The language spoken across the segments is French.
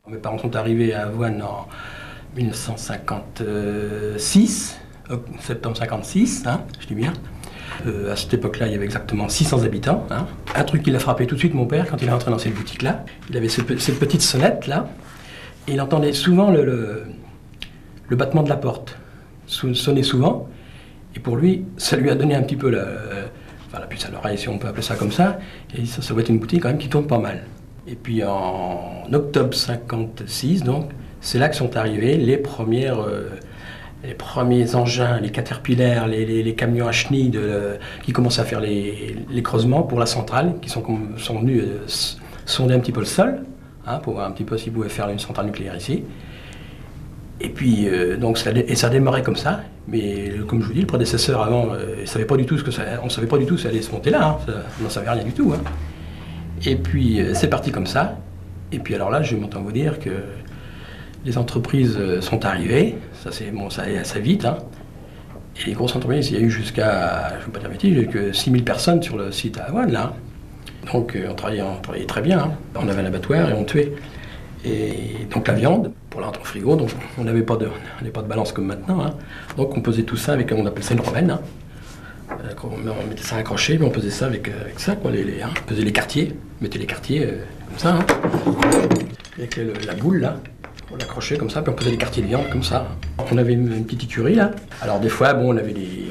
Mes parents sont arrivés à Avoine en 1956, septembre 56, hein, je dis bien. À cette époque-là, il y avait exactement 600 habitants. Hein. Un truc qui l'a frappé tout de suite, mon père, quand il est rentré dans cette boutique-là, il avait cette petite sonnette-là, et il entendait souvent le battement de la porte, sonner souvent, et pour lui, ça lui a donné un petit peu la puce à l'oreille, si on peut appeler ça comme ça, et ça va être une boutique quand même qui tourne pas mal. Et puis en octobre 56, donc, c'est là que sont arrivés les premiers engins, les caterpillars, les camions à chenilles qui commencent à faire les creusements pour la centrale, qui sont venus sonder un petit peu le sol, hein, pour voir un petit peu s'ils pouvaient faire une centrale nucléaire ici. Et puis, donc, ça a démarré comme ça, mais comme je vous dis, le prédécesseur avant, on ne savait pas du tout ça allait se monter là, hein, on n'en savait rien du tout. Hein. Et puis, c'est parti comme ça. Et puis alors là, je m'entends vous dire que les entreprises sont arrivées, ça allait assez vite. Hein. Et les grosses entreprises, il y a eu jusqu'à, je ne veux pas dire bêtise, que 6000 personnes sur le site à Avoine, là. Donc on travaillait très bien. Hein. On avait un abattoir et on tuait. Et donc la viande, pour la rentrer au frigo, donc on n'avait pas de balance comme maintenant. Hein. Donc on pesait tout ça avec, on appelle ça une romaine. Hein. On mettait ça accroché, mais on pesait ça avec ça, quoi, hein. On pesait les quartiers, on mettait les quartiers comme ça, hein. Avec la boule là, on l'accrochait comme ça, puis on pesait les quartiers de viande comme ça. On avait une petite écurie là. Alors des fois, bon, on avait des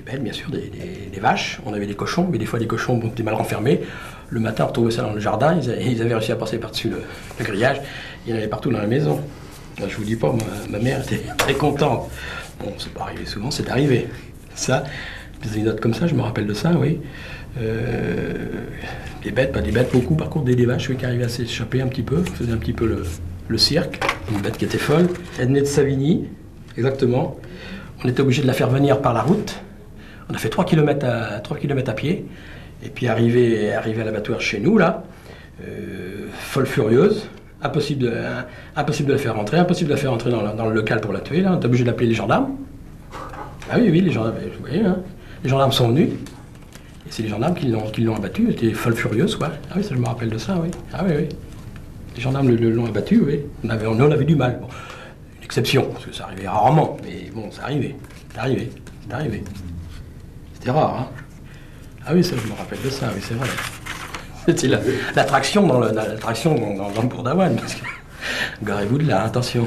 belles, bien sûr, des vaches, on avait des cochons, mais des fois les cochons étaient mal renfermés. Le matin, on retrouvait ça dans le jardin, ils avaient réussi à passer par-dessus le grillage, il y en avait partout dans la maison. Alors, je vous dis pas, ma mère était très contente. Bon, c'est pas arrivé souvent, c'est arrivé. Ça, des anecdotes comme ça, je me rappelle de ça, oui. Des bêtes, pas des bêtes beaucoup, par contre des vaches qui arrivaient à s'échapper un petit peu, faisaient un petit peu le cirque. Une bête qui était folle. Elle venait de Savigny, exactement. On était obligé de la faire venir par la route. On a fait 3 km à pied. Et puis arrivé à l'abattoir chez nous, là, folle furieuse. Impossible de la faire rentrer, impossible de la faire rentrer dans le local pour la tuer. Là. On était obligé d'appeler les gendarmes. Ah oui, les gendarmes, vous voyez, hein. Les gendarmes sont venus, et c'est les gendarmes qui l'ont abattu, elle était folle furieuse, quoi. Ah oui, ça je me rappelle de ça, oui. Ah oui, oui. Les gendarmes l'ont abattu, oui. On avait du mal. Bon, une exception, parce que ça arrivait rarement, mais bon, ça arrivait. C'est arrivé. C'était rare, hein. Ah oui, ça je me rappelle de ça, oui, c'est vrai. C'était l'attraction dans le port d'Avoine, parce que garez-vous de là, attention.